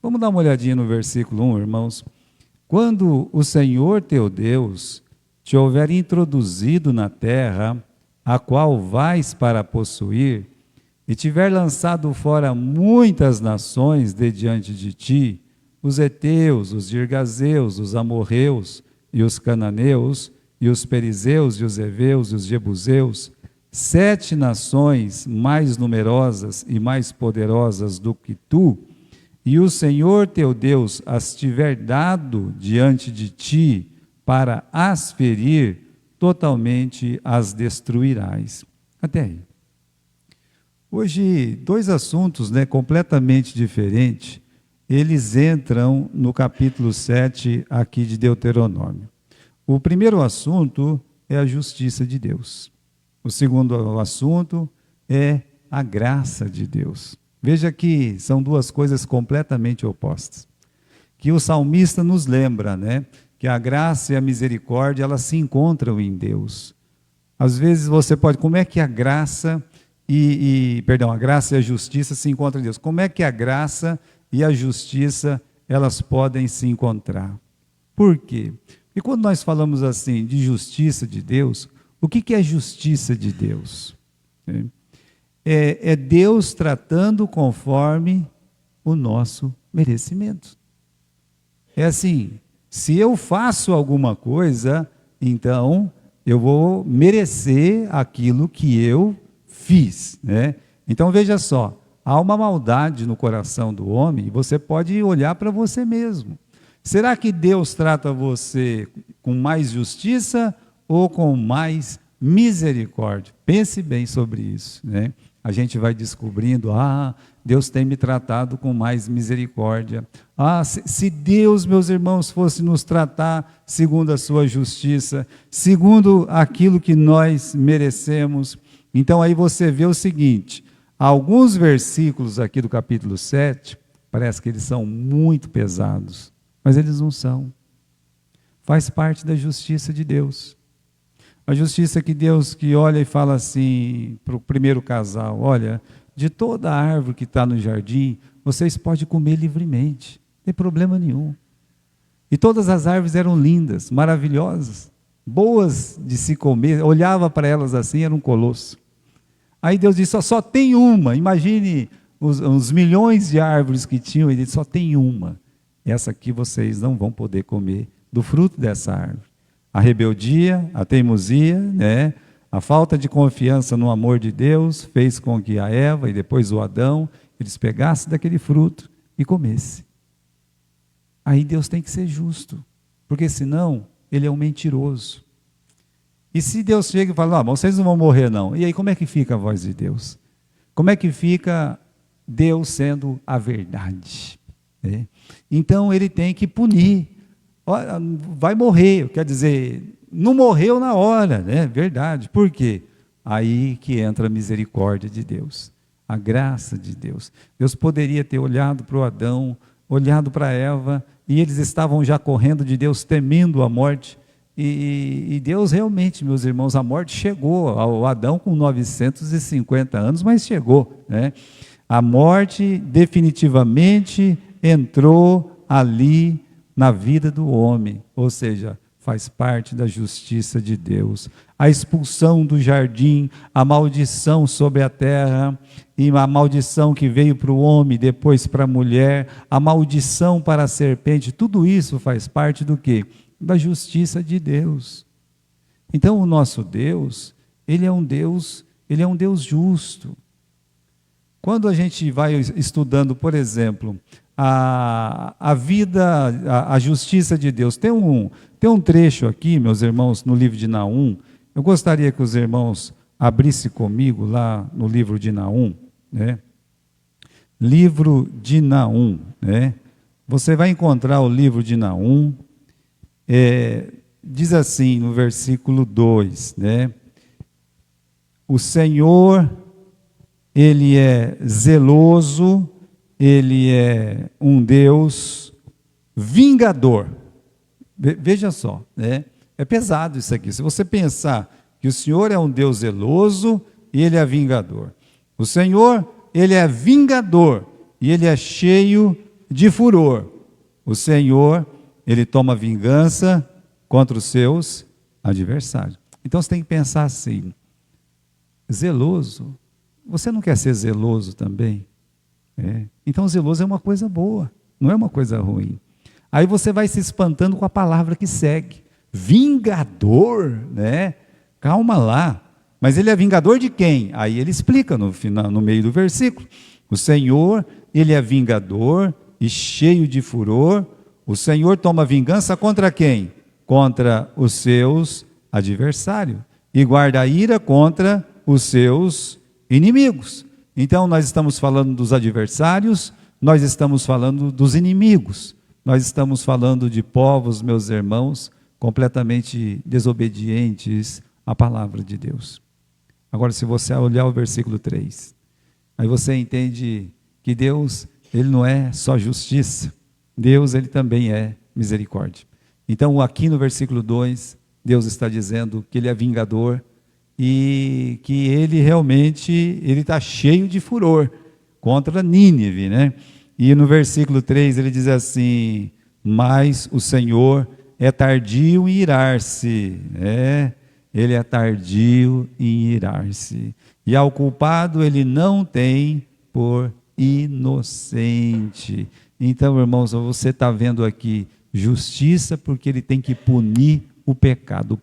Vamos dar uma olhadinha no versículo 1, irmãos. Quando o Senhor teu Deus te houver introduzido na terra, a qual vais para possuir, e tiver lançado fora muitas nações de diante de ti, os heteus, os girgazeus, os amorreus e os cananeus, e os perizeus e os heveus e os jebuseus, 7 nações mais numerosas e mais poderosas do que tu, e o Senhor teu Deus as tiver dado diante de ti para as ferir, totalmente as destruirás. Até aí. Hoje, 2 assuntos, completamente diferentes, eles entram no capítulo 7 aqui de Deuteronômio. O primeiro assunto é a justiça de Deus. O segundo assunto é a graça de Deus. Veja que são 2 coisas completamente opostas. Que o salmista nos lembra, que a graça e a misericórdia, elas se encontram em Deus. Às vezes você pode, como é que a graça a graça e a justiça se encontram em Deus? Como é que a graça e a justiça, elas podem se encontrar? Por quê? E quando nós falamos assim de justiça de Deus, o que é justiça de Deus? É Deus tratando conforme o nosso merecimento. É assim, se eu faço alguma coisa, então eu vou merecer aquilo que eu fiz. Então veja só, há uma maldade no coração do homem, e você pode olhar para você mesmo. Será que Deus trata você com mais justiça ou com mais misericórdia? Pense bem sobre isso. A gente vai descobrindo, Deus tem me tratado com mais misericórdia. Se Deus, meus irmãos, fosse nos tratar segundo a sua justiça, segundo aquilo que nós merecemos. Então aí você vê o seguinte, alguns versículos aqui do capítulo 7, parece que eles são muito pesados, mas eles não são. Faz parte da justiça de Deus. A justiça que Deus que olha e fala assim para o primeiro casal, olha, de toda a árvore que está no jardim, vocês podem comer livremente, não tem problema nenhum. E todas as árvores eram lindas, maravilhosas, boas de se comer, olhava para elas assim, era um colosso. Aí Deus disse, só tem uma, imagine os milhões de árvores que tinham, ele disse, só tem uma, essa aqui vocês não vão poder comer do fruto dessa árvore. A rebeldia, a teimosia, a falta de confiança no amor de Deus fez com que a Eva e depois o Adão, eles pegassem daquele fruto e comessem. Aí Deus tem que ser justo, porque senão ele é um mentiroso. E se Deus chega e fala, vocês não vão morrer não, e aí como é que fica a voz de Deus? Como é que fica Deus sendo a verdade? Então ele tem que punir. Vai morrer, quer dizer, não morreu na hora, verdade. Por quê? Aí que entra a misericórdia de Deus, a graça de Deus. Deus poderia ter olhado para o Adão, olhado para Eva, e eles estavam já correndo de Deus, temendo a morte, e Deus realmente, meus irmãos, a morte chegou ao Adão com 950 anos, mas chegou. A morte definitivamente entrou ali na vida do homem, ou seja, faz parte da justiça de Deus. A expulsão do jardim, a maldição sobre a terra, e a maldição que veio para o homem, depois para a mulher, a maldição para a serpente, tudo isso faz parte do quê? Da justiça de Deus. Então o nosso Deus, ele é um Deus justo. Quando a gente vai estudando, por exemplo, a vida, a justiça de Deus. Tem um trecho aqui, meus irmãos, no livro de Naum. Eu gostaria que os irmãos abrissem comigo lá no livro de Naum. Livro de Naum. Você vai encontrar o livro de Naum. Diz assim no versículo 2. O Senhor, Ele é zeloso, Ele é um Deus vingador. Veja só, é pesado isso aqui. Se você pensar que o Senhor é um Deus zeloso e Ele é vingador. O Senhor, Ele é vingador e Ele é cheio de furor. O Senhor, Ele toma vingança contra os seus adversários. Então você tem que pensar assim, zeloso, você não quer ser zeloso também? Então zeloso é uma coisa boa, não é uma coisa ruim. Aí você vai se espantando com a palavra que segue, vingador, né? Calma lá, mas ele é vingador de quem? Aí ele explica no final, no meio do versículo, o Senhor, Ele é vingador e cheio de furor, o Senhor toma vingança contra quem? Contra os seus adversários, e guarda a ira contra os seus inimigos. Então nós estamos falando dos adversários, nós estamos falando dos inimigos, nós estamos falando de povos, meus irmãos, completamente desobedientes à palavra de Deus. Agora, se você olhar o versículo 3, aí você entende que Deus, Ele não é só justiça, Deus, Ele também é misericórdia. Então aqui no versículo 2, Deus está dizendo que Ele é vingador, e que Ele realmente, Ele está cheio de furor contra Nínive, né? E no versículo 3 ele diz assim, mas o Senhor é tardio em irar-se, Ele é tardio em irar-se, e ao culpado Ele não tem por inocente. Então, irmãos, você está vendo aqui justiça, porque Ele tem que punir o pecado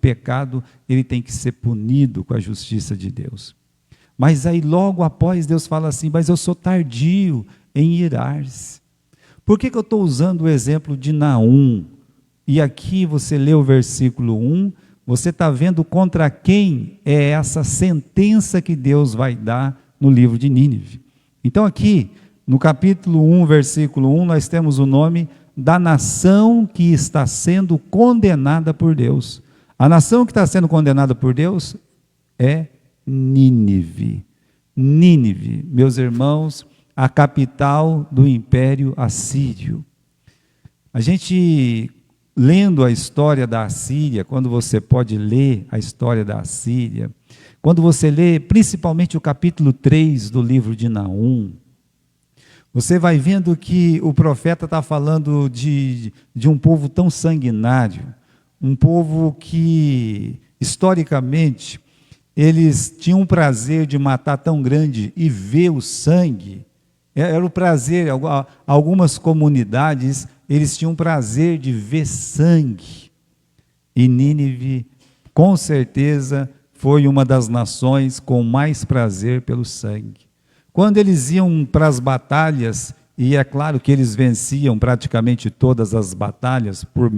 ele tem que ser punido com a justiça de Deus. Mas aí logo após Deus fala assim, mas eu sou tardio em irar-se. Por que eu estou usando o exemplo de Naum? E aqui você lê o versículo 1, você está vendo contra quem é essa sentença que Deus vai dar no livro de Nínive. Então aqui, no capítulo 1, versículo 1, nós temos o nome da nação que está sendo condenada por Deus. A nação que está sendo condenada por Deus é Nínive. Nínive, meus irmãos, a capital do Império Assírio. A gente, lendo a história da Assíria, quando você pode ler a história da Assíria, quando você lê principalmente o capítulo 3 do livro de Naum, você vai vendo que o profeta está falando de um povo tão sanguinário, um povo que, historicamente, eles tinham um prazer de matar tão grande e ver o sangue. Era o prazer, algumas comunidades, eles tinham prazer de ver sangue. E Nínive, com certeza, foi uma das nações com mais prazer pelo sangue. Quando eles iam para as batalhas, e é claro que eles venciam praticamente todas as batalhas, por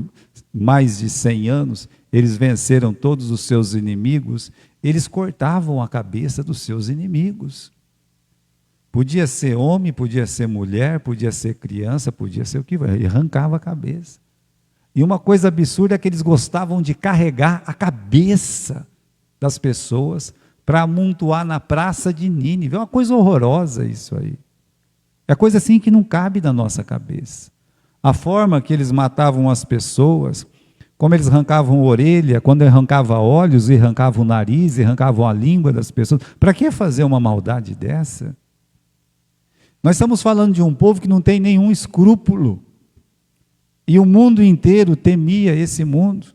mais de 100 anos, eles venceram todos os seus inimigos, eles cortavam a cabeça dos seus inimigos. Podia ser homem, podia ser mulher, podia ser criança, podia ser o que for, e arrancava a cabeça. E uma coisa absurda é que eles gostavam de carregar a cabeça das pessoas para amontoar na praça de Nínive. É uma coisa horrorosa isso aí. É coisa assim que não cabe na nossa cabeça. A forma que eles matavam as pessoas, como eles arrancavam a orelha, quando arrancavam olhos, e arrancavam o nariz, e arrancavam a língua das pessoas. Para que fazer uma maldade dessa? Nós estamos falando de um povo que não tem nenhum escrúpulo. E o mundo inteiro temia esse mundo.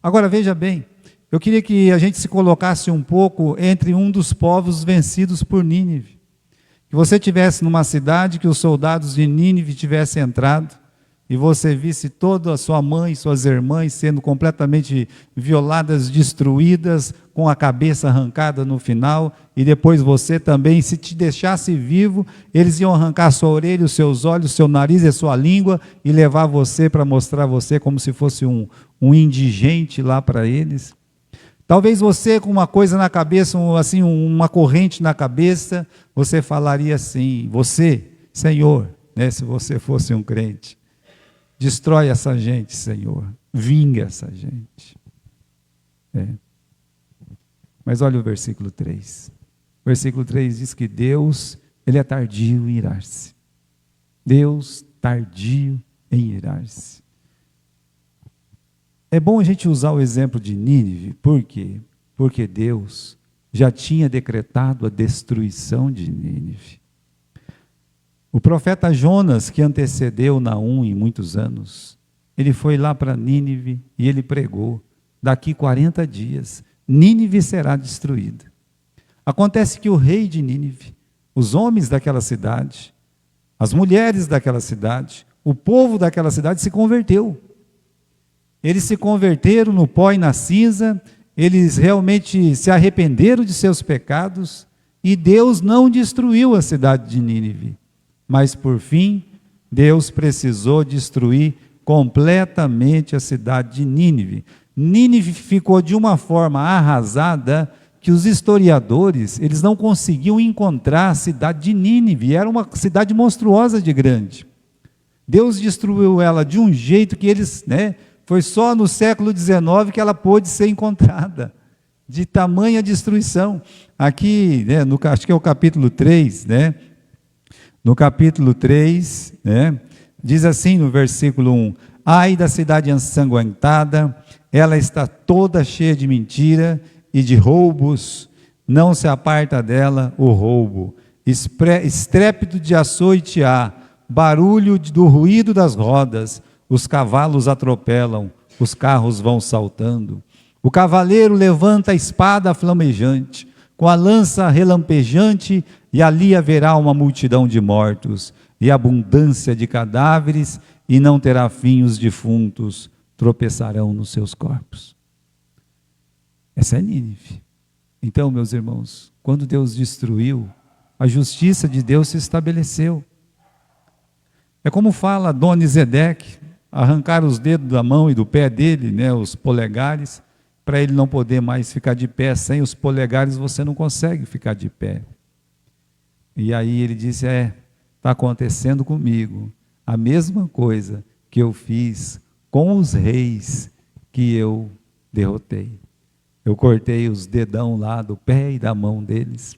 Agora veja bem, eu queria que a gente se colocasse um pouco entre um dos povos vencidos por Nínive. Que você estivesse numa cidade que os soldados de Nínive tivessem entrado e você visse toda a sua mãe, suas irmãs sendo completamente violadas, destruídas, com a cabeça arrancada no final, e depois você também, se te deixasse vivo, eles iam arrancar a sua orelha, os seus olhos, o seu nariz e a sua língua e levar você para mostrar você como se fosse um indigente lá para eles. Talvez você com uma coisa na cabeça, assim, uma corrente na cabeça, você falaria assim, você, Senhor, né, se você fosse um crente, destrói essa gente, Senhor, vinga essa gente. Mas olha o versículo 3. O versículo 3 diz que Deus, Ele é tardio em irar-se. Deus tardio em irar-se. É bom a gente usar o exemplo de Nínive, por quê? Porque Deus já tinha decretado a destruição de Nínive. O profeta Jonas, que antecedeu Naum em muitos anos, ele foi lá para Nínive e ele pregou: daqui 40 dias, Nínive será destruída. Acontece que o rei de Nínive, os homens daquela cidade, as mulheres daquela cidade, o povo daquela cidade se converteu. Eles se converteram no pó e na cinza, eles realmente se arrependeram de seus pecados, e Deus não destruiu a cidade de Nínive. Mas, por fim, Deus precisou destruir completamente a cidade de Nínive. Nínive ficou de uma forma arrasada que os historiadores, eles não conseguiam encontrar a cidade de Nínive. Era uma cidade monstruosa de grande. Deus destruiu ela de um jeito que eles, foi só no século XIX que ela pôde ser encontrada, de tamanha destruição. Aqui, acho que é o capítulo 3, no capítulo 3, diz assim no versículo 1: ai da cidade ensanguentada, ela está toda cheia de mentira e de roubos, não se aparta dela o roubo. Estrépito de açoite há, barulho do ruído das rodas, os cavalos atropelam, os carros vão saltando. O cavaleiro levanta a espada flamejante, com a lança relampejante, e ali haverá uma multidão de mortos, e abundância de cadáveres, e não terá fim os defuntos, tropeçarão nos seus corpos. Essa é Nínive. Então, meus irmãos, quando Deus destruiu, a justiça de Deus se estabeleceu. É como fala Adonisedeque: arrancar os dedos da mão e do pé dele, os polegares, para ele não poder mais ficar de pé. Sem os polegares você não consegue ficar de pé. E aí ele disse: está acontecendo comigo a mesma coisa que eu fiz com os reis que eu derrotei. Eu cortei os dedão lá do pé e da mão deles.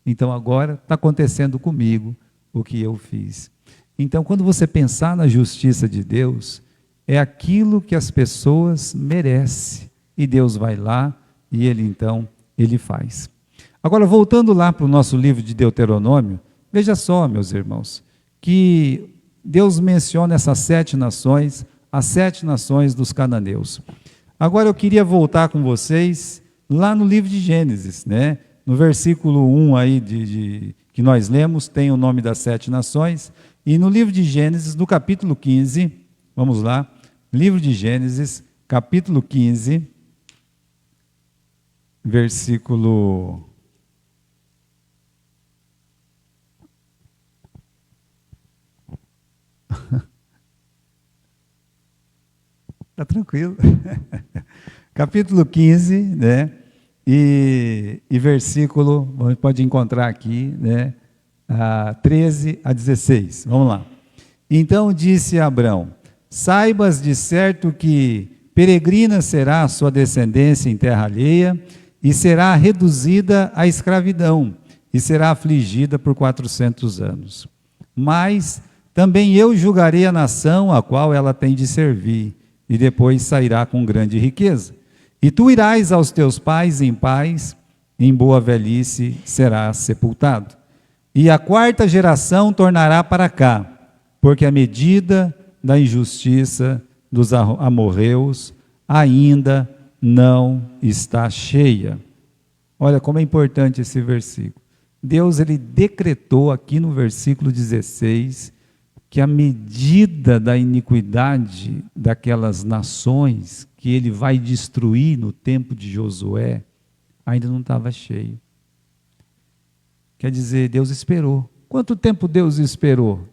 Então agora está acontecendo comigo o que eu fiz. Então, quando você pensar na justiça de Deus, é aquilo que as pessoas merecem. E Deus vai lá e ele faz. Agora, voltando lá para o nosso livro de Deuteronômio, veja só, meus irmãos, que Deus menciona essas 7 nações, as 7 nações dos cananeus. Agora eu queria voltar com vocês lá no livro de Gênesis, no versículo 1 aí que nós lemos, tem o nome das 7 nações, e no livro de Gênesis, no capítulo 15, vamos lá, livro de Gênesis, capítulo 15, versículo... Está tranquilo. Capítulo 15, e versículo, pode encontrar aqui, 13 a 16. Vamos lá. Então disse Abrão: saibas de certo que peregrina será a sua descendência em terra alheia, e será reduzida à escravidão, e será afligida por 400 anos. Mas também eu julgarei a nação a qual ela tem de servir, e depois sairá com grande riqueza. E tu irás aos teus pais em paz, em boa velhice serás sepultado. E a 4ª geração tornará para cá, porque a medida da injustiça dos amorreus ainda não está cheia. Olha como é importante esse versículo. Deus, ele decretou aqui no versículo 16, que a medida da iniquidade daquelas nações que ele vai destruir no tempo de Josué, ainda não estava cheio. Quer dizer, Deus esperou. Quanto tempo Deus esperou?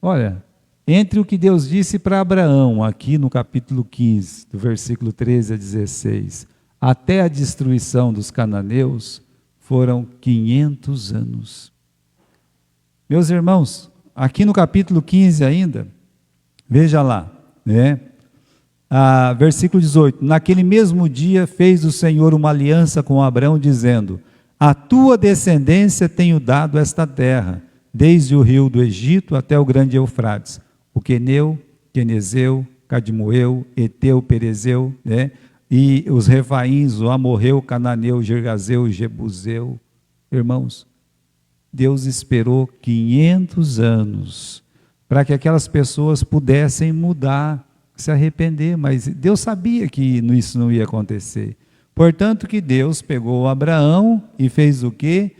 Olha, entre o que Deus disse para Abraão, aqui no capítulo 15, do versículo 13 a 16, até a destruição dos cananeus, foram 500 anos. Meus irmãos, aqui no capítulo 15 ainda, veja lá, versículo 18: naquele mesmo dia fez o Senhor uma aliança com Abrão, dizendo: a tua descendência tenho dado esta terra, desde o rio do Egito até o grande Eufrates, o Queneu, Quenezeu, Cadmoeu, Eteu, Perezeu, e os Refaíns, o Amorreu, Cananeu, Gergazeu, Jebuseu. Irmãos, Deus esperou 500 anos para que aquelas pessoas pudessem mudar, se arrepender, mas Deus sabia que isso não ia acontecer. Portanto que Deus pegou Abraão e fez o quê?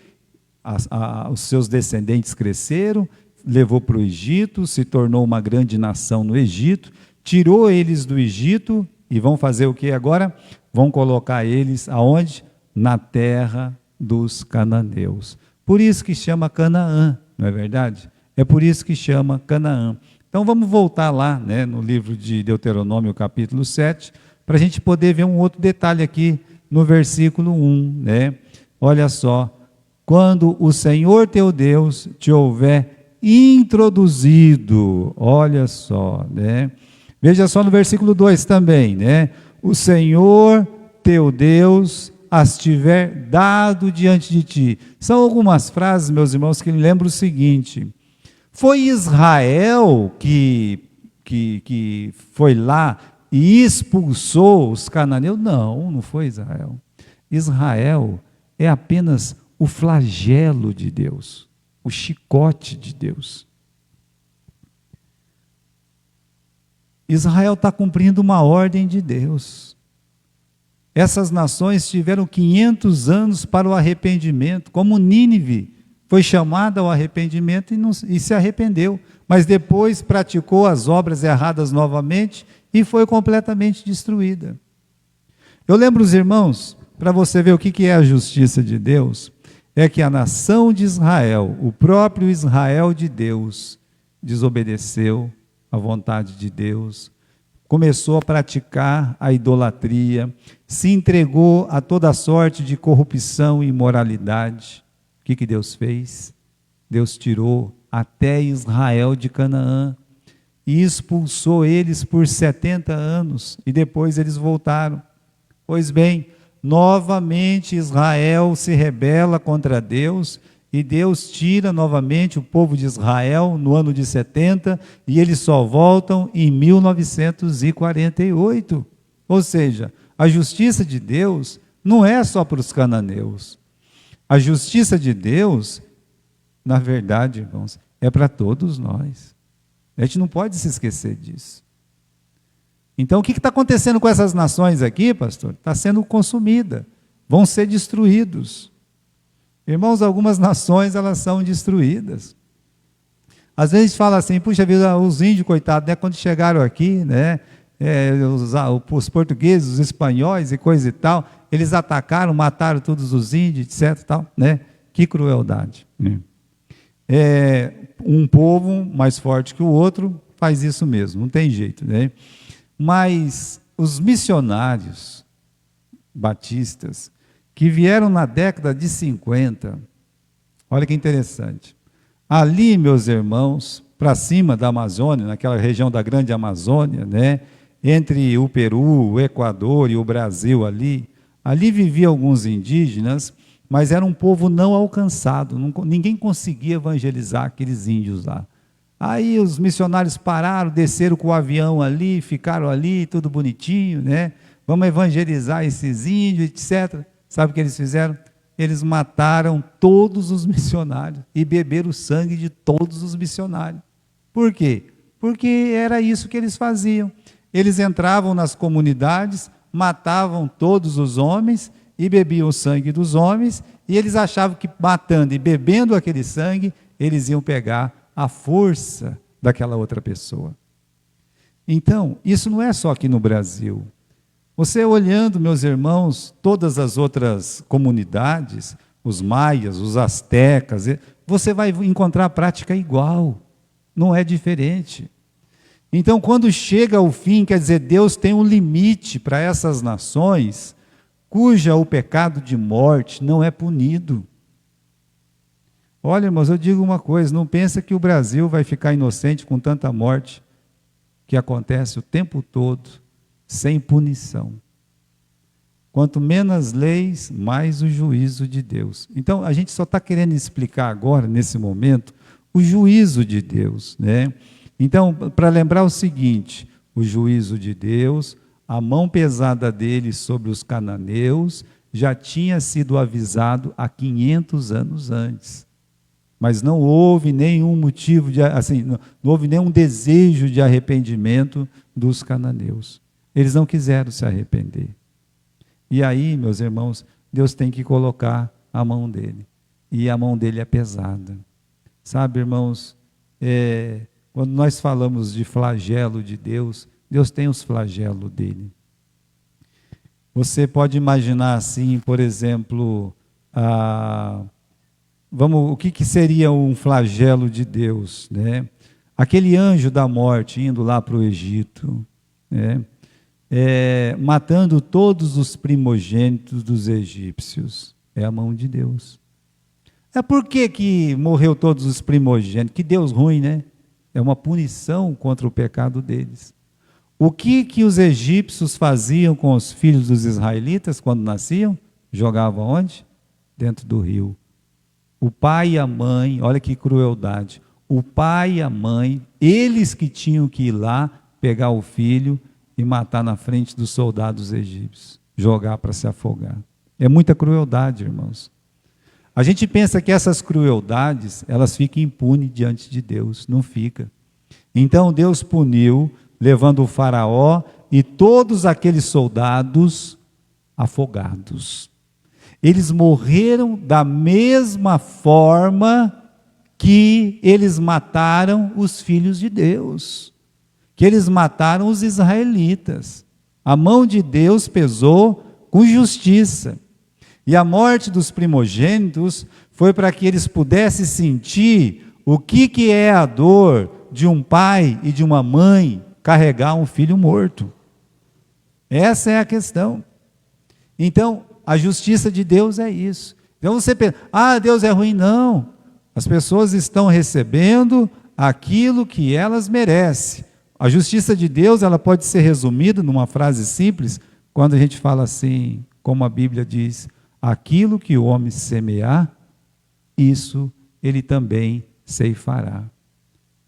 Os seus descendentes cresceram, levou para o Egito, se tornou uma grande nação no Egito, tirou eles do Egito e vão fazer o que agora? Vão colocar eles aonde? Na terra dos cananeus. Por isso que chama Canaã, não é verdade? É por isso que chama Canaã. Então vamos voltar lá, né, no livro de Deuteronômio, capítulo 7, para a gente poder ver um outro detalhe aqui no versículo 1, né? Olha só, quando o Senhor teu Deus te houver introduzido, olha só, né? Veja só no versículo 2 também, né? O Senhor teu Deus as tiver dado diante de ti. São algumas frases, meus irmãos, que lembram o seguinte: foi Israel que foi lá e expulsou os cananeus? Não, não foi Israel. Israel é apenas o flagelo de Deus, o chicote de Deus. Israel está cumprindo uma ordem de Deus. Essas nações tiveram 500 anos para o arrependimento, como Nínive foi chamada ao arrependimento e se arrependeu, mas depois praticou as obras erradas novamente e foi completamente destruída. Eu lembro os irmãos, para você ver o que é a justiça de Deus, é que a nação de Israel, o próprio Israel de Deus, desobedeceu à vontade de Deus, começou a praticar a idolatria, se entregou a toda sorte de corrupção e imoralidade. O que Deus fez? Deus tirou até Israel de Canaã e expulsou eles por 70 anos e depois eles voltaram. Pois bem, novamente Israel se rebela contra Deus e Deus tira novamente o povo de Israel no ano de 70 e eles só voltam em 1948. Ou seja, a justiça de Deus não é só para os cananeus. A justiça de Deus, na verdade, irmãos, é para todos nós. A gente não pode se esquecer disso. Então, o que está acontecendo com essas nações aqui, pastor? Está sendo consumida, vão ser destruídos. Irmãos, algumas nações, elas são destruídas. Às vezes fala assim, puxa vida, os índios, coitados, né, quando chegaram aqui, né, os portugueses, os espanhóis e coisa e tal, eles atacaram, mataram todos os índios, etc. Tal, né? Que crueldade. Né? Um povo mais forte que o outro faz isso mesmo, não tem jeito. Né? Mas os missionários batistas, que vieram na década de 50, olha que interessante. Ali, meus irmãos, para cima da Amazônia, naquela região da Grande Amazônia, né, entre o Peru, o Equador e o Brasil ali viviam alguns indígenas, mas era um povo não alcançado, ninguém conseguia evangelizar aqueles índios lá. Aí os missionários pararam, desceram com o avião ali, ficaram ali, tudo bonitinho, né? Vamos evangelizar esses índios, etc. Sabe o que eles fizeram? Eles mataram todos os missionários e beberam o sangue de todos os missionários. Por quê? Porque era isso que eles faziam. Eles entravam nas comunidades, matavam todos os homens e bebiam o sangue dos homens, e eles achavam que matando e bebendo aquele sangue, eles iam pegar a força daquela outra pessoa. Então, isso não é só aqui no Brasil. Você olhando, meus irmãos, todas as outras comunidades, os maias, os astecas, você vai encontrar a prática igual, não é diferente. Então, quando chega ao fim, quer dizer, Deus tem um limite para essas nações, cuja o pecado de morte não é punido. Olha, irmãos, eu digo uma coisa, não pensa que o Brasil vai ficar inocente com tanta morte que acontece o tempo todo, sem punição. Quanto menos leis, mais o juízo de Deus. Então, a gente só está querendo explicar agora, nesse momento, o juízo de Deus, né? Então, para lembrar o seguinte, o juízo de Deus, a mão pesada dele sobre os cananeus, já tinha sido avisado há 500 anos antes. mas não houve nenhum motivo não houve nenhum desejo de arrependimento dos cananeus. Eles não quiseram se arrepender. E aí, meus irmãos, Deus tem que colocar a mão dele. E a mão dele é pesada. Sabe, irmãos, quando nós falamos de flagelo de Deus, Deus tem os flagelos dele. Você pode imaginar assim, por exemplo, o que seria um flagelo de Deus, né? Aquele anjo da morte indo lá para o Egito, né? Matando todos os primogênitos dos egípcios. É a mão de Deus. Por que morreu todos os primogênitos? Que Deus ruim, né? É uma punição contra o pecado deles. O que os egípcios faziam com os filhos dos israelitas quando nasciam? Jogavam onde? Dentro do rio. O pai e a mãe, olha que crueldade. O pai e a mãe, eles que tinham que ir lá, pegar o filho e matar na frente dos soldados egípcios. Jogar para se afogar. É muita crueldade, irmãos. A gente pensa que essas crueldades, elas ficam impunes diante de Deus. Não fica. Então Deus puniu, levando o faraó e todos aqueles soldados afogados. Eles morreram da mesma forma que eles mataram os filhos de Deus, que eles mataram os israelitas. A mão de Deus pesou com justiça. E a morte dos primogênitos foi para que eles pudessem sentir o que é a dor de um pai e de uma mãe carregar um filho morto. Essa é a questão. Então, a justiça de Deus é isso. Então você pensa, Deus é ruim. Não. As pessoas estão recebendo aquilo que elas merecem. A justiça de Deus, ela pode ser resumida numa frase simples, quando a gente fala assim, como a Bíblia diz, aquilo que o homem semear, isso ele também ceifará.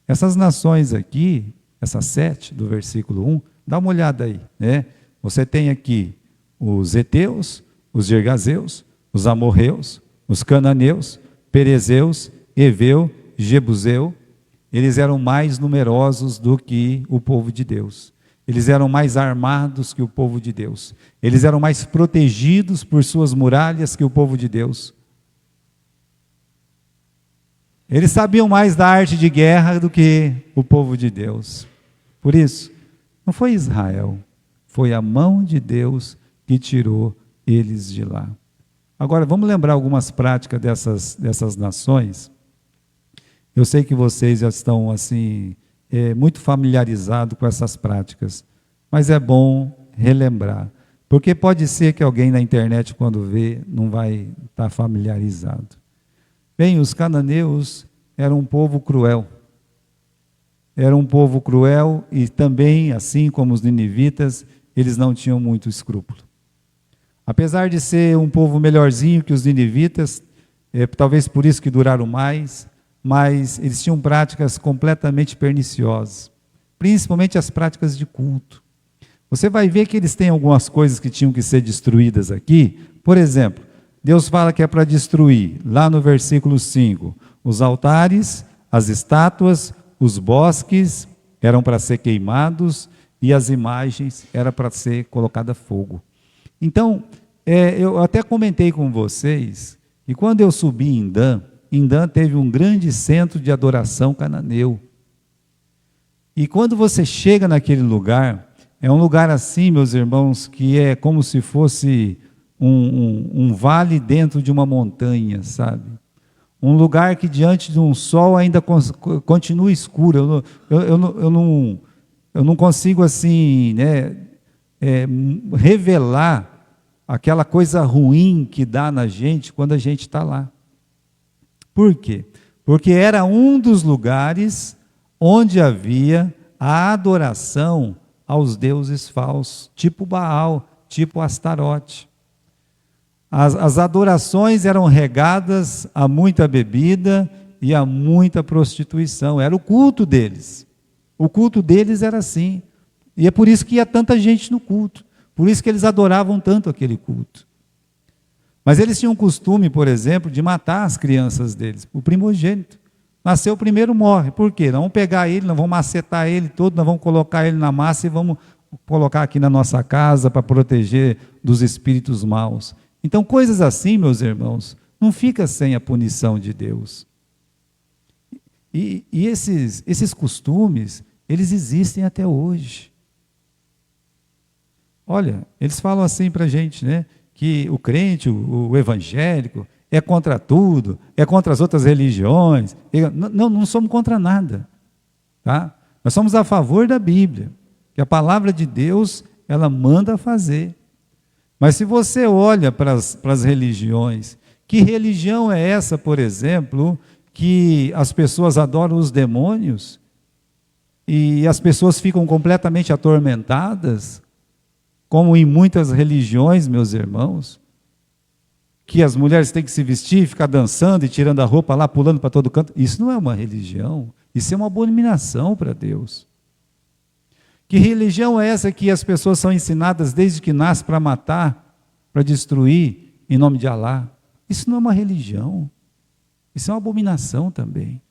Essas nações aqui, essas 7 do versículo 1, dá uma olhada aí, né? Você tem aqui os heteus, os gergazeus, os amorreus, os cananeus, perezeus, heveu, jebuseu. Eles eram mais numerosos do que o povo de Deus. Eles eram mais armados que o povo de Deus. Eles eram mais protegidos por suas muralhas que o povo de Deus. Eles sabiam mais da arte de guerra do que o povo de Deus. Por isso, não foi Israel, foi a mão de Deus que tirou eles de lá. Agora, vamos lembrar algumas práticas dessas nações. Eu sei que vocês já estão assim, muito familiarizados com essas práticas, mas é bom relembrar, porque pode ser que alguém na internet, quando vê, não vai estar familiarizado. Bem, os cananeus eram um povo cruel. Era um povo cruel e também, assim como os ninivitas, eles não tinham muito escrúpulo. Apesar de ser um povo melhorzinho que os ninivitas, talvez por isso que duraram mais, mas eles tinham práticas completamente perniciosas, principalmente as práticas de culto. Você vai ver que eles têm algumas coisas que tinham que ser destruídas aqui. Por exemplo, Deus fala que é para destruir, lá no versículo 5, os altares, as estátuas, os bosques eram para ser queimados e as imagens eram para ser colocada fogo. Então, eu até comentei com vocês que quando eu subi em Dan teve um grande centro de adoração cananeu. E quando você chega naquele lugar, é um lugar assim, meus irmãos, que é como se fosse um vale dentro de uma montanha, sabe? Um lugar que diante de um sol ainda continua escuro. Eu não consigo assim, né, revelar aquela coisa ruim que dá na gente quando a gente está lá. Por quê? Porque era um dos lugares onde havia a adoração aos deuses falsos, tipo Baal, tipo Astarote. As adorações eram regadas a muita bebida e a muita prostituição. Era o culto deles. O culto deles era assim. E é por isso que ia tanta gente no culto. Por isso que eles adoravam tanto aquele culto. Mas eles tinham o costume, por exemplo, de matar as crianças deles, o primogênito. Nasceu o primeiro, morre. Por quê? Nós vamos pegar ele, nós vamos macetar ele todo, nós vamos colocar ele na massa e vamos colocar aqui na nossa casa para proteger dos espíritos maus. Então, coisas assim, meus irmãos, não fica sem a punição de Deus. E esses costumes, eles existem até hoje. Olha, eles falam assim para a gente, né? Que o crente, o evangélico, é contra tudo, é contra as outras religiões. Não somos contra nada. Tá? Nós somos a favor da Bíblia, que a palavra de Deus, ela manda fazer. Mas se você olha para as religiões, que religião é essa, por exemplo, que as pessoas adoram os demônios e as pessoas ficam completamente atormentadas, como em muitas religiões, meus irmãos, que as mulheres têm que se vestir, ficar dançando e tirando a roupa lá, pulando para todo canto? Isso não é uma religião, isso é uma abominação para Deus. Que religião é essa que as pessoas são ensinadas desde que nascem para matar, para destruir, em nome de Alá? Isso não é uma religião, isso é uma abominação também.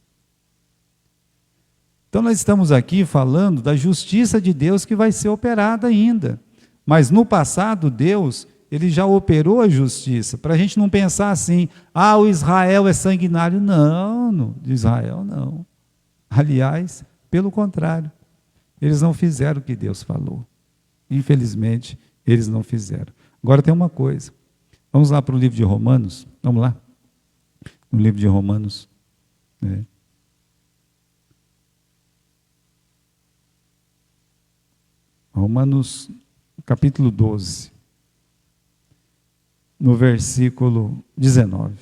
Então nós estamos aqui falando da justiça de Deus que vai ser operada ainda. Mas no passado, Deus, ele já operou a justiça, para a gente não pensar assim, o Israel é sanguinário. Não, de Israel não. Aliás, pelo contrário, eles não fizeram o que Deus falou. Infelizmente, eles não fizeram. Agora tem uma coisa, vamos lá para o livro de Romanos, vamos lá, no livro de Romanos, né? Romanos, capítulo 12, no versículo 19.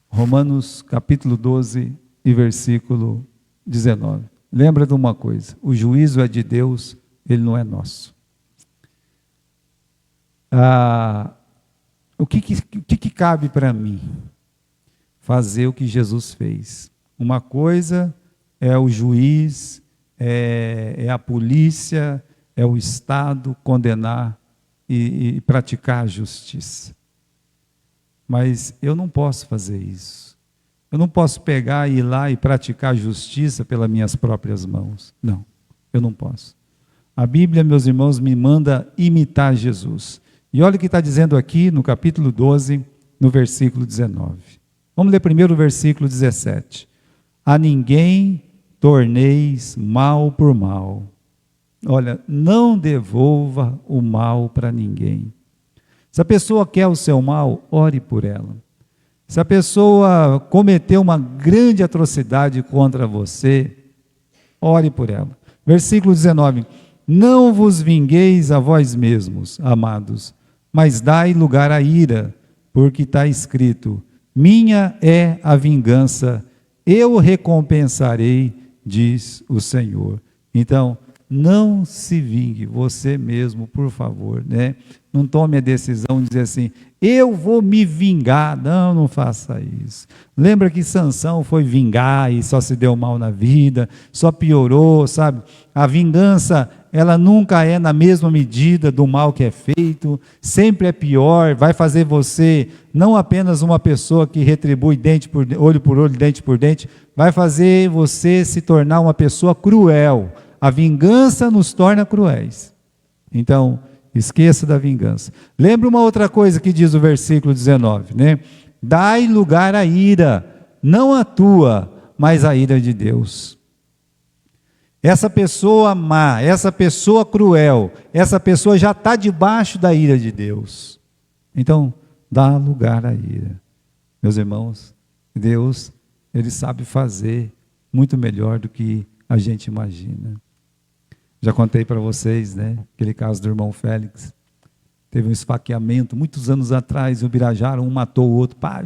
Romanos, capítulo 12 e versículo 19. Lembra de uma coisa, o juízo é de Deus, ele não é nosso. O que cabe para mim? Fazer o que Jesus fez. Uma coisa é o juiz, é a polícia, é o Estado condenar e praticar a justiça. Mas eu não posso fazer isso. Eu não posso pegar e ir lá e praticar a justiça pelas minhas próprias mãos. Não, eu não posso. A Bíblia, meus irmãos, me manda imitar Jesus. E olha o que está dizendo aqui no capítulo 12, no versículo 19. Vamos ler primeiro o versículo 17. A ninguém torneis mal por mal. Olha, não devolva o mal para ninguém. Se a pessoa quer o seu mal, ore por ela. Se a pessoa cometeu uma grande atrocidade contra você, ore por ela. Versículo 19. Não vos vingueis a vós mesmos, amados, mas dai lugar à ira, porque está escrito, minha é a vingança, eu recompensarei, diz o Senhor. Então, não se vingue você mesmo, por favor, né? Não tome a decisão de dizer assim, eu vou me vingar. Não faça isso. Lembra que Sansão foi vingar e só se deu mal na vida, só piorou, sabe? A vingança, ela nunca é na mesma medida do mal que é feito, sempre é pior, vai fazer você não apenas uma pessoa que retribui olho por olho, dente por dente, vai fazer você se tornar uma pessoa cruel. A vingança nos torna cruéis. Então, esqueça da vingança. Lembra uma outra coisa que diz o versículo 19, né? Dai lugar à ira, não a tua, mas a ira de Deus. Essa pessoa má, essa pessoa cruel, essa pessoa já está debaixo da ira de Deus. Então, dá lugar à ira. Meus irmãos, Deus, Ele sabe fazer muito melhor do que a gente imagina. Já contei para vocês, né? Aquele caso do irmão Félix. Teve um esfaqueamento, muitos anos atrás, o Birajara, um matou o outro. Pá,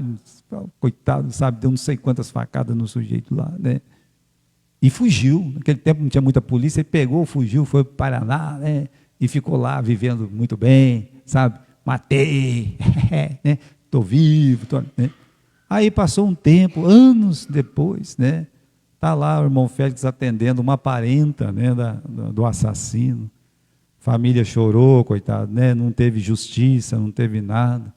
coitado, sabe? Deu não sei quantas facadas no sujeito lá, né? E fugiu. Naquele tempo não tinha muita polícia. Ele pegou, fugiu, foi para o Paraná, né? E ficou lá vivendo muito bem, sabe? Matei, né? Estou vivo. Né? Aí passou um tempo, anos depois, né? Está lá o irmão Félix atendendo uma parenta, né, do assassino. Família chorou, coitado, né? Não teve justiça, não teve nada.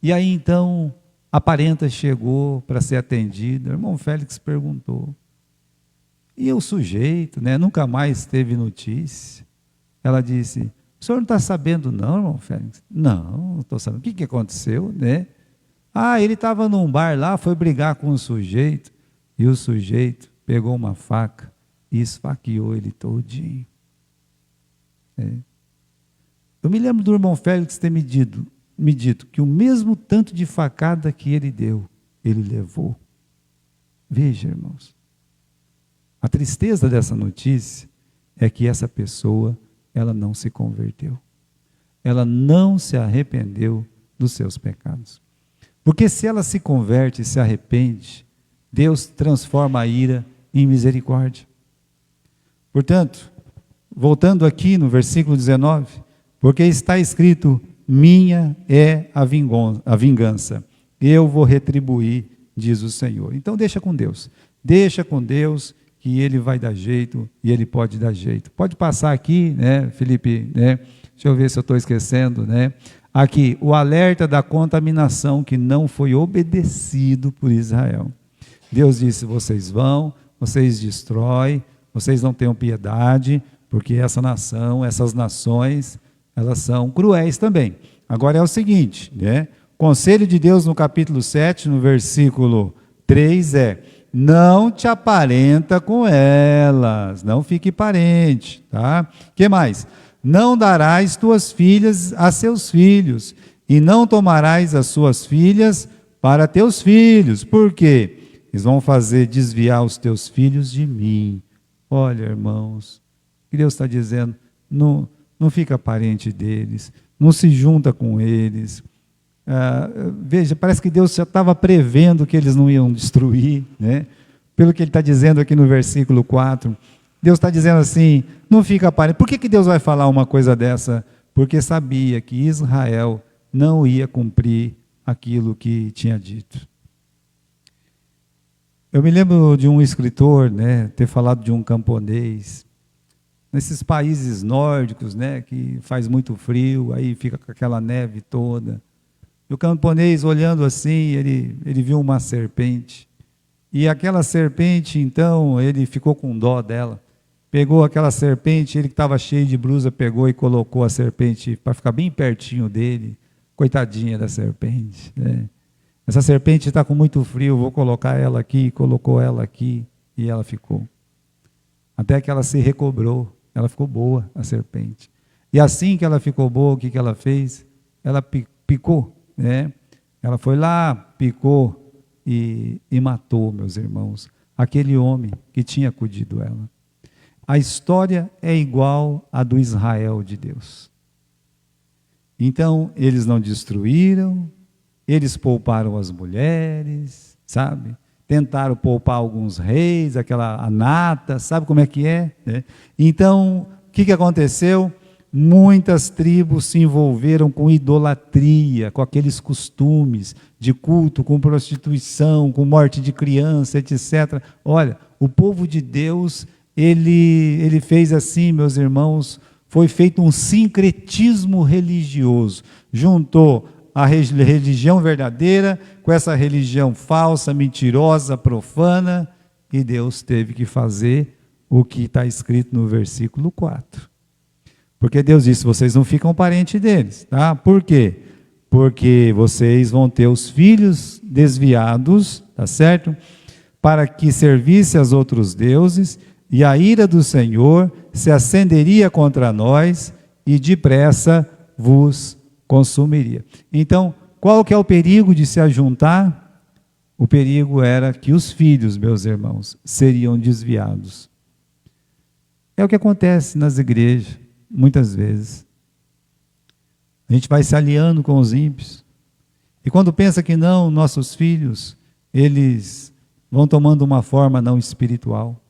E aí então a parenta chegou para ser atendida, o irmão Félix perguntou, e o sujeito, né, nunca mais teve notícia. Ela disse, o senhor não está sabendo não, irmão Félix? Não estou sabendo. O que aconteceu, né? Ele estava num bar lá, foi brigar com um sujeito, e o sujeito pegou uma faca e esfaqueou ele todinho. Eu me lembro do irmão Félix ter me dito que o mesmo tanto de facada que ele deu, ele levou. Veja, irmãos, a tristeza dessa notícia é que essa pessoa, ela não se converteu. Ela não se arrependeu dos seus pecados. Porque se ela se converte e se arrepende, Deus transforma a ira em misericórdia. Portanto, voltando aqui no versículo 19, porque está escrito, minha é a vingança, eu vou retribuir, diz o Senhor. Então deixa com Deus que Ele vai dar jeito e Ele pode dar jeito. Pode passar aqui, né, Felipe, né? Deixa eu ver se eu estou esquecendo, né? Aqui, o alerta da contaminação que não foi obedecido por Israel. Deus disse, vocês vão, vocês destroem, vocês não tenham piedade, porque essas nações, elas são cruéis também. Agora é o seguinte, né? Conselho de Deus no capítulo 7, no versículo 3 não te aparenta com elas, não fique parente, tá? Que mais? Não darás tuas filhas a seus filhos, e não tomarás as suas filhas para teus filhos. Por quê? Eles vão fazer desviar os teus filhos de mim. Olha, irmãos, o que Deus está dizendo, não fica parente deles, não se junta com eles. Veja, parece que Deus já estava prevendo que eles não iam destruir, né? Pelo que Ele está dizendo aqui no versículo 4. Deus está dizendo assim, não fica parente. Por que Deus vai falar uma coisa dessa? Porque sabia que Israel não ia cumprir aquilo que tinha dito. Eu me lembro de um escritor, né, ter falado de um camponês, nesses países nórdicos, né, que faz muito frio, aí fica com aquela neve toda. E o camponês, olhando assim, ele viu uma serpente. E aquela serpente, então, ele ficou com dó dela. Pegou aquela serpente, ele que estava cheio de blusa, pegou e colocou a serpente para ficar bem pertinho dele. Coitadinha da serpente, né? Essa serpente está com muito frio, vou colocar ela aqui. Colocou ela aqui e ela ficou. Até que ela se recobrou, ela ficou boa, a serpente. E assim que ela ficou boa, o que ela fez? Ela picou, né? Ela foi lá, picou e matou, meus irmãos, aquele homem que tinha acudido ela. A história é igual à do Israel de Deus. Então, eles não destruíram, eles pouparam as mulheres, sabe? Tentaram poupar alguns reis, aquela Anata, sabe como é que é? Então, o que aconteceu? Muitas tribos se envolveram com idolatria, com aqueles costumes de culto, com prostituição, com morte de criança, etc. Olha, o povo de Deus, ele fez assim, meus irmãos, foi feito um sincretismo religioso, juntou a religião verdadeira com essa religião falsa, mentirosa, profana, e Deus teve que fazer o que está escrito no versículo 4. Porque Deus disse, vocês não ficam parente deles, tá? Por quê? Porque vocês vão ter os filhos desviados, tá certo? Para que servisse aos outros deuses, e a ira do Senhor se acenderia contra nós, e depressa vos consumiria. Então, qual que é o perigo de se ajuntar? O perigo era que os filhos, meus irmãos, seriam desviados. É o que acontece nas igrejas, muitas vezes. A gente vai se aliando com os ímpios. E quando pensa que não, nossos filhos, eles vão tomando uma forma não espiritual.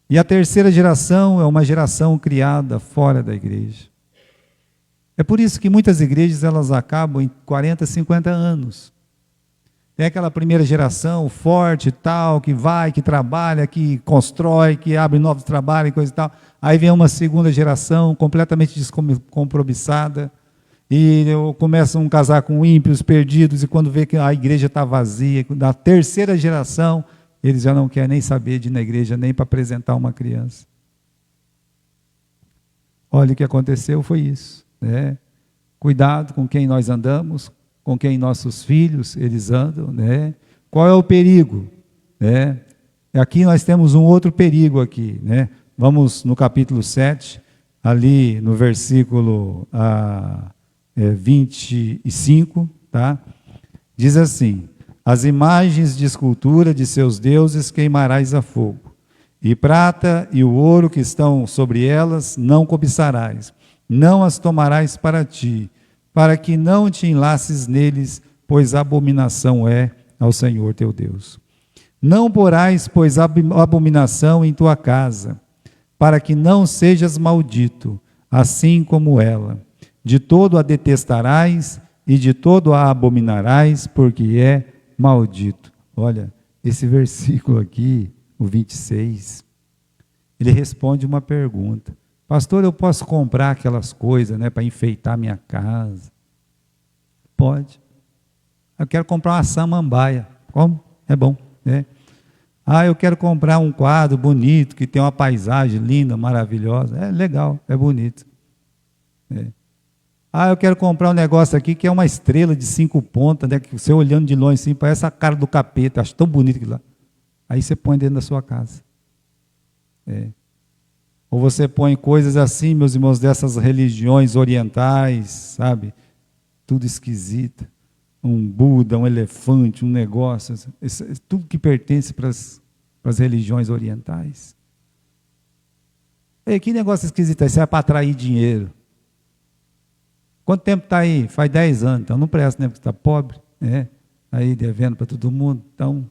E a terceira geração é uma geração criada fora da igreja. É por isso que muitas igrejas elas acabam em 40, 50 anos. Tem aquela primeira geração forte e tal, que vai, que trabalha, que constrói, que abre novos trabalhos e coisa e tal. Aí vem uma segunda geração completamente descompromissada. e começam a casar com ímpios, perdidos, e quando vê que a igreja está vazia, da terceira geração, eles já não querem nem saber de ir na igreja, nem para apresentar uma criança. Olha, o que aconteceu foi isso, né? Cuidado com quem nós andamos, com quem nossos filhos eles andam, né? Qual é o perigo, né? Aqui nós temos um outro perigo aqui, né? Vamos no capítulo 7, ali no versículo 25, tá? Diz assim: as imagens de escultura de seus deuses queimarás a fogo, e prata e o ouro que estão sobre elas não cobiçarás, não as tomarás para ti, para que não te enlaces neles, pois abominação é ao Senhor teu Deus. Não porás, pois, abominação em tua casa, para que não sejas maldito, assim como ela. De todo a detestarás e de todo a abominarás, porque é maldito. Olha, esse versículo aqui, o 26, ele responde uma pergunta. Pastor, eu posso comprar aquelas coisas, né, para enfeitar minha casa? Pode. Eu quero comprar uma samambaia. Como? É bom, né? Eu quero comprar um quadro bonito, que tem uma paisagem linda, maravilhosa. É legal, é bonito. Eu quero comprar um negócio aqui que é uma estrela de 5 pontas, né, que você olhando de longe assim, parece a cara do capeta, acho tão bonito aquilo lá. Aí você põe dentro da sua casa. Ou você põe coisas assim, meus irmãos, dessas religiões orientais, sabe? Tudo esquisito. Um Buda, um elefante, um negócio, tudo que pertence para as religiões orientais. Ei, que negócio esquisito é? Isso é para atrair dinheiro. Quanto tempo está aí? Faz 10 anos, então não presta, né? Porque está pobre, né? Aí devendo para todo mundo, então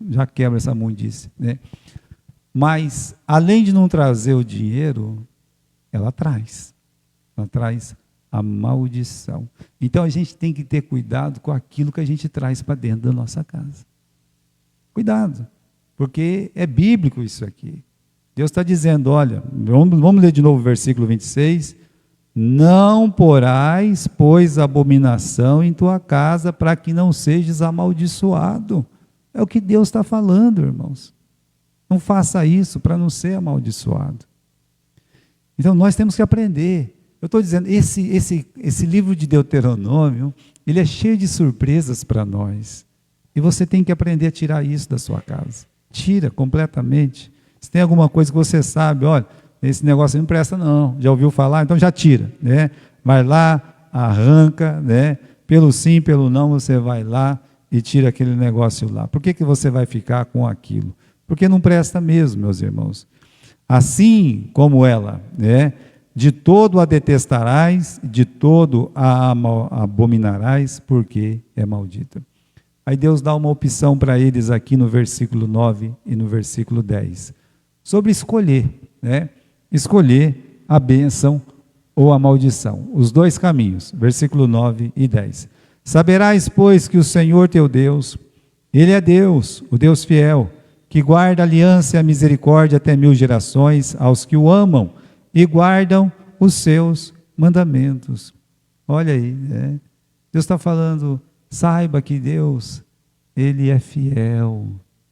já quebra essa mundice, né? Mas, além de não trazer o dinheiro, ela traz a maldição. Então a gente tem que ter cuidado com aquilo que a gente traz para dentro da nossa casa. Cuidado, porque é bíblico isso aqui. Deus está dizendo, olha, vamos ler de novo o versículo 26, não porás, pois, abominação em tua casa, para que não sejas amaldiçoado. É o que Deus está falando, irmãos. Não faça isso para não ser amaldiçoado. Então nós temos que aprender. Eu estou dizendo, esse livro de Deuteronômio, ele é cheio de surpresas para nós. E você tem que aprender a tirar isso da sua casa. Tira completamente. Se tem alguma coisa que você sabe, olha, esse negócio não presta não, já ouviu falar? Então já tira, né? Vai lá, arranca, né? Pelo sim, pelo não, você vai lá e tira aquele negócio lá. Por que você vai ficar com aquilo? Porque não presta mesmo, meus irmãos. Assim como ela, né? De todo a detestarás, de todo a abominarás, porque é maldita. Aí Deus dá uma opção para eles aqui no versículo 9 e no versículo 10, sobre escolher, né? Escolher a bênção ou a maldição, os dois caminhos, versículo 9 e 10. Saberás, pois, que o Senhor teu Deus, Ele é Deus, o Deus fiel, que guarda a aliança e a misericórdia até 1000 gerações aos que o amam e guardam os seus mandamentos. Olha aí, né? Deus está falando, saiba que Deus, Ele é fiel,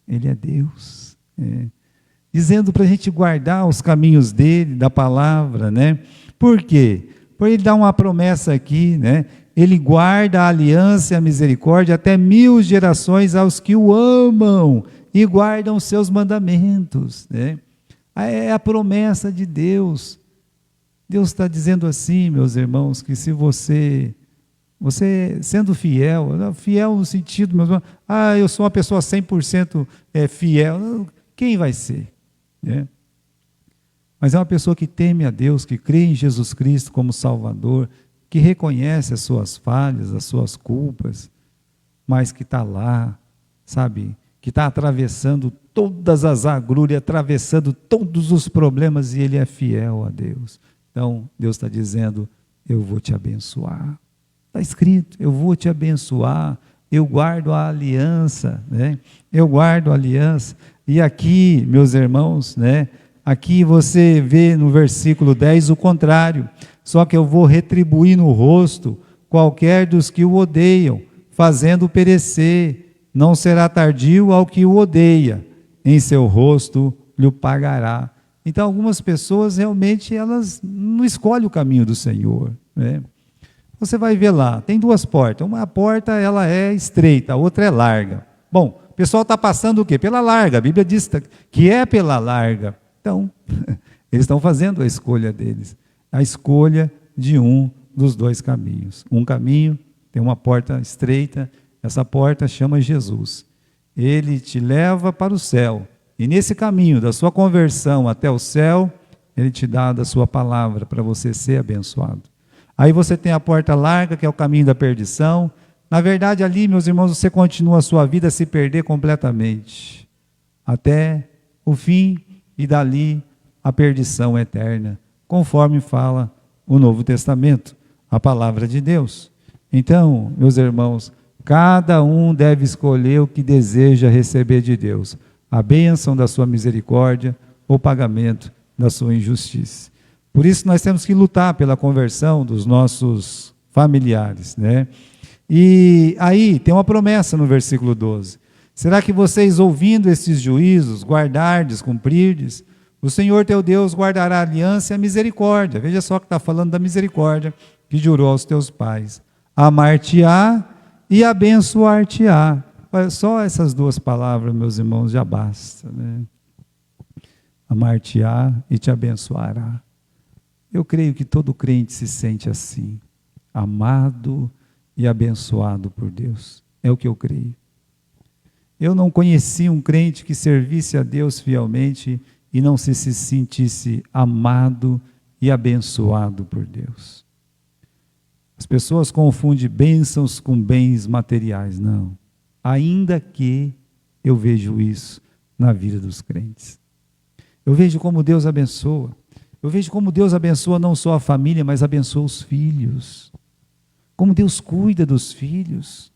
Ele é Deus. Dizendo para a gente guardar os caminhos dEle, da palavra, né? Por quê? Porque Ele dá uma promessa aqui, né? Ele guarda a aliança e a misericórdia até 1000 gerações aos que o amam e guardam os seus mandamentos, né? É a promessa de Deus. Deus está dizendo assim, meus irmãos, que se você sendo fiel no sentido, meus irmãos, eu sou uma pessoa 100% fiel, quem vai ser? Né? Mas é uma pessoa que teme a Deus, que crê em Jesus Cristo como Salvador, que reconhece as suas falhas, as suas culpas, mas que está lá, sabe, que está atravessando todas as agrúrias, atravessando todos os problemas, e ele é fiel a Deus. Então, Deus está dizendo, eu vou te abençoar. Está escrito, eu vou te abençoar, eu guardo a aliança, né? Eu guardo a aliança. E aqui, meus irmãos, né? Aqui você vê no versículo 10 o contrário, só que eu vou retribuir no rosto qualquer dos que o odeiam, fazendo perecer. Não será tardio ao que o odeia, em seu rosto lhe pagará. Então, algumas pessoas realmente elas não escolhem o caminho do Senhor, né? Você vai ver lá, tem duas portas. Uma porta ela é estreita, a outra é larga. Bom, o pessoal está passando o quê? Pela larga. A Bíblia diz que é pela larga. Então, eles estão fazendo a escolha deles. A escolha de um dos dois caminhos. Um caminho tem uma porta estreita. Essa porta chama Jesus. Ele te leva para o céu. E nesse caminho da sua conversão até o céu, Ele te dá da sua palavra para você ser abençoado. Aí você tem a porta larga, que é o caminho da perdição. Na verdade, ali, meus irmãos, você continua a sua vida a se perder completamente, até o fim, e dali a perdição eterna, conforme fala o Novo Testamento, a palavra de Deus. Então, meus irmãos, cada um deve escolher o que deseja receber de Deus, a bênção da sua misericórdia ou o pagamento da sua injustiça. Por isso nós temos que lutar pela conversão dos nossos familiares, né? E aí tem uma promessa no versículo 12. Será que vocês, ouvindo esses juízos, guardardes, cumprirdes, o Senhor teu Deus guardará a aliança e a misericórdia. Veja só que está falando da misericórdia que jurou aos teus pais. Amar-te-á e abençoar-te-á. Só essas duas palavras, meus irmãos, já basta, né? Amar-te-á e te abençoará. Eu creio que todo crente se sente assim, amado e abençoado por Deus. É o que eu creio. Eu não conheci um crente que servisse a Deus fielmente e não se sentisse amado e abençoado por Deus. As pessoas confundem bênçãos com bens materiais. Não. Ainda que eu vejo isso na vida dos crentes. Eu vejo como Deus abençoa. Eu vejo como Deus abençoa não só a família, mas abençoa os filhos. Como Deus cuida dos filhos.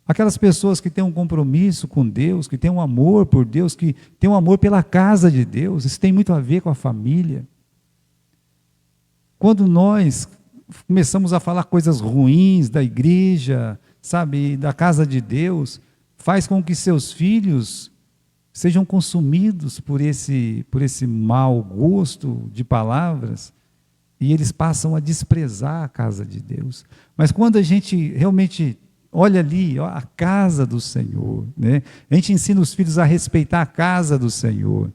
Aquelas pessoas que têm um compromisso com Deus, que têm um amor por Deus, que têm um amor pela casa de Deus. Isso tem muito a ver com a família. Quando nós começamos a falar coisas ruins da igreja, sabe, da casa de Deus, faz com que seus filhos sejam consumidos por esse mau gosto de palavras, e eles passam a desprezar a casa de Deus. Mas quando a gente realmente olha ali, ó, a casa do Senhor, né? A gente ensina os filhos a respeitar a casa do Senhor.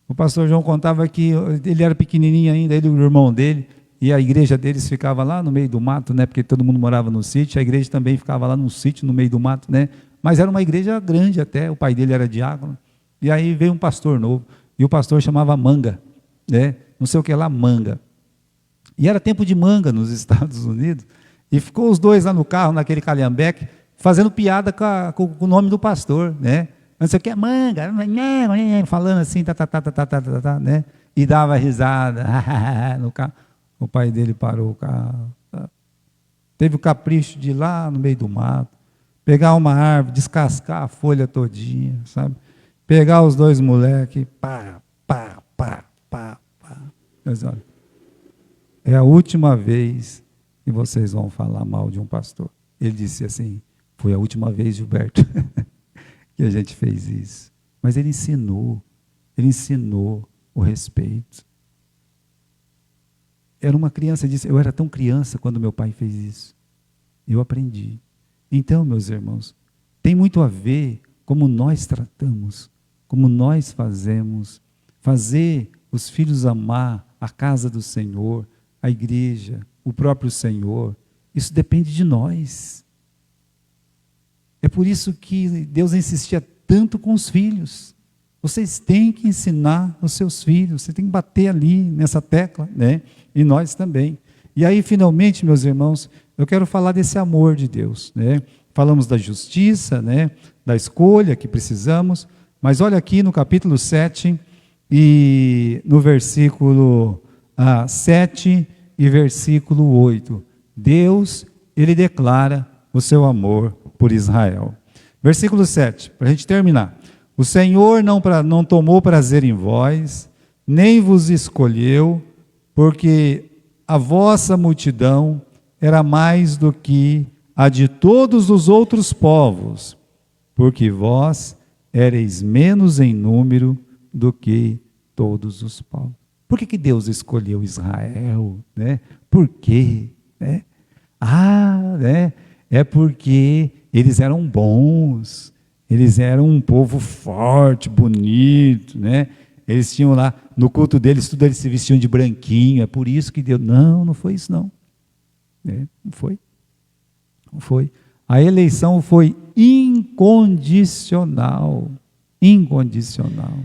O pastor João contava que ele era pequenininho ainda, ele e o irmão dele, e a igreja deles ficava lá no meio do mato, né? Porque todo mundo morava no sítio, a igreja também ficava lá no sítio, no meio do mato, né? Mas era uma igreja grande até, o pai dele era diácono. E aí veio um pastor novo, e o pastor chamava Manga, né? Não sei o que lá, Manga. E era tempo de manga nos Estados Unidos, e ficou os dois lá no carro, naquele calhambeque, fazendo piada com o nome do pastor, né? Não sei o que é manga, falando assim, né? E dava risada no carro. O pai dele parou o carro. Teve o capricho de ir lá no meio do mato, pegar uma árvore, descascar a folha todinha, sabe? Pegar os dois moleques, pá. Mas olha, é a última vez que vocês vão falar mal de um pastor. Ele disse assim, foi a última vez, Gilberto, que a gente fez isso. Mas ele ensinou o respeito. Era uma criança, disse, eu era tão criança quando meu pai fez isso. Eu aprendi. Então, meus irmãos, tem muito a ver como nós tratamos, como nós fazemos, fazer os filhos amar a casa do Senhor, a igreja, o próprio Senhor. Isso depende de nós. É por isso que Deus insistia tanto com os filhos. Vocês têm que ensinar os seus filhos, você tem que bater ali nessa tecla, né? E nós também. E aí, finalmente, meus irmãos, eu quero falar desse amor de Deus, né? Falamos da justiça, né? Da escolha que precisamos, mas olha aqui no capítulo 7 e no versículo 7 e versículo 8. Deus, Ele declara o seu amor por Israel. Versículo 7, para a gente terminar. O Senhor não tomou prazer em vós, nem vos escolheu, porque a vossa multidão era mais do que a de todos os outros povos, porque vós éreis menos em número do que todos os povos. Por que Deus escolheu Israel? Né? Por quê? Né? É porque eles eram bons, eles eram um povo forte, bonito, né? Eles tinham lá, no culto deles, tudo eles se vestiam de branquinho, é por isso que Deus... Não foi isso não. Não foi. Não foi. A eleição foi incondicional. Incondicional.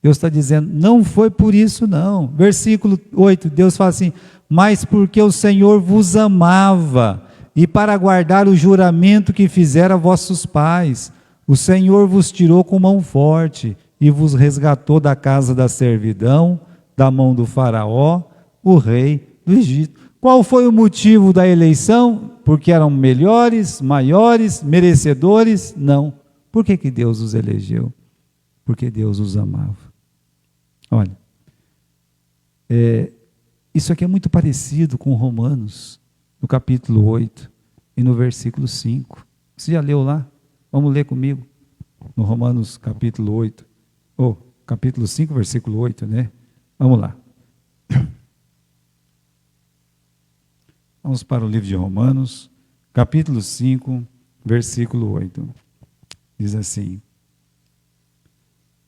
Deus está dizendo, não foi por isso não. Versículo 8, Deus fala assim, mas porque o Senhor vos amava, e para guardar o juramento que fizera vossos pais, o Senhor vos tirou com mão forte, e vos resgatou da casa da servidão, da mão do faraó, o rei do Egito. Qual foi o motivo da eleição? Porque eram melhores, maiores, merecedores? Não. Por que Deus os elegeu? Porque Deus os amava. Olha, isso aqui é muito parecido com Romanos, no capítulo 8 e no versículo 5. Você já leu lá? Vamos ler comigo. No Romanos capítulo 8, capítulo 5, versículo 8, né? Vamos lá. Vamos para o livro de Romanos, capítulo 5, versículo 8. Diz assim: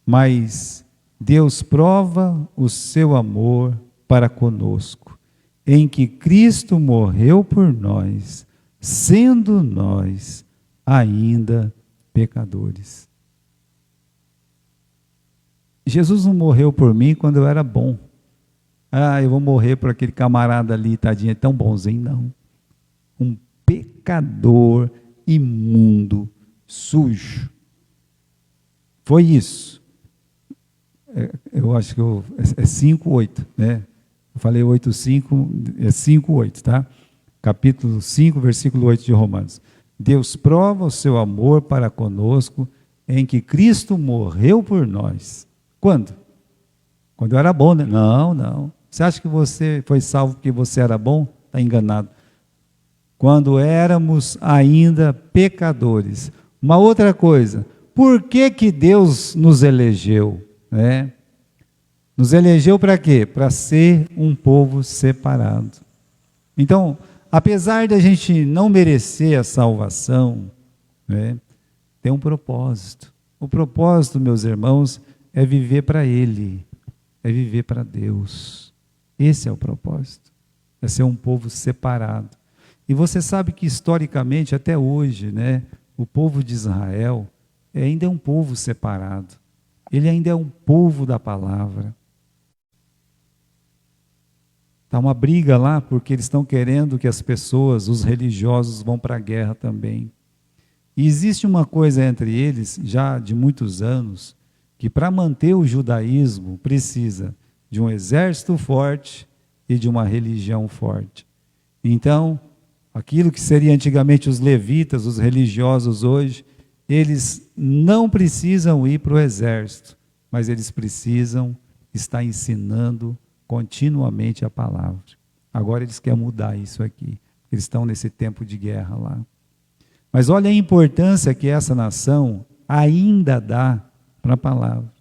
mas Deus prova o seu amor para conosco, em que Cristo morreu por nós, sendo nós ainda pecadores. Jesus não morreu por mim quando eu era bom. Eu vou morrer por aquele camarada ali, tadinho, é tão bonzinho. Não. Um pecador imundo, sujo. Foi isso. Eu acho que é 5:8, né? Eu falei 8:5, é 5:8, tá? Capítulo 5, versículo 8 de Romanos. Deus prova o seu amor para conosco, em que Cristo morreu por nós. Quando? Quando eu era bom, né? Não. Você acha que você foi salvo porque você era bom? Está enganado. Quando éramos ainda pecadores. Uma outra coisa, por que Deus nos elegeu? Nos elegeu para quê? Para ser um povo separado. Então, apesar de a gente não merecer a salvação, tem um propósito. O propósito, meus irmãos, é viver para Ele, é viver para Deus. Esse é o propósito, é ser um povo separado. E você sabe que historicamente, até hoje, o povo de Israel ainda é um povo separado. Ele ainda é um povo da palavra. Está uma briga lá, porque eles estão querendo que as pessoas, os religiosos, vão para a guerra também. E existe uma coisa entre eles, já de muitos anos, que para manter o judaísmo precisa de um exército forte e de uma religião forte. Então, aquilo que seria antigamente os levitas, os religiosos hoje, eles não precisam ir para o exército, mas eles precisam estar ensinando continuamente a palavra. Agora eles querem mudar isso aqui. Eles estão nesse tempo de guerra lá. Mas olha a importância que essa nação ainda dá para a palavra.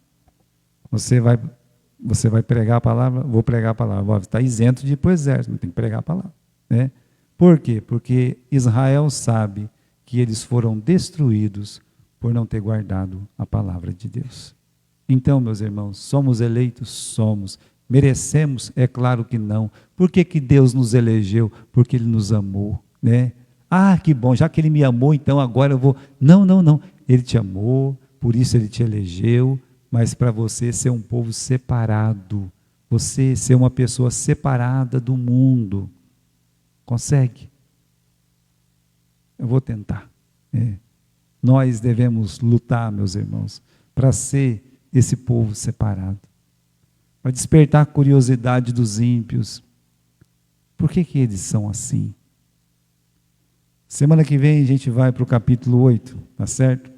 Você vai pregar a palavra? Vou pregar a palavra. Está isento de ir para o exército, não tem que pregar a palavra. Por quê? Porque Israel sabe que eles foram destruídos por não ter guardado a palavra de Deus. Então, meus irmãos, somos eleitos? Somos. Merecemos? É claro que não. Por que Deus nos elegeu? Porque Ele nos amou, que bom, já que Ele me amou, então agora eu vou... Não. Ele te amou, por isso Ele te elegeu, mas para você ser um povo separado, você ser uma pessoa separada do mundo. Consegue? Eu vou tentar. Nós devemos lutar, meus irmãos, para ser esse povo separado. Para despertar a curiosidade dos ímpios. Por que eles são assim? Semana que vem a gente vai para o capítulo 8, tá certo?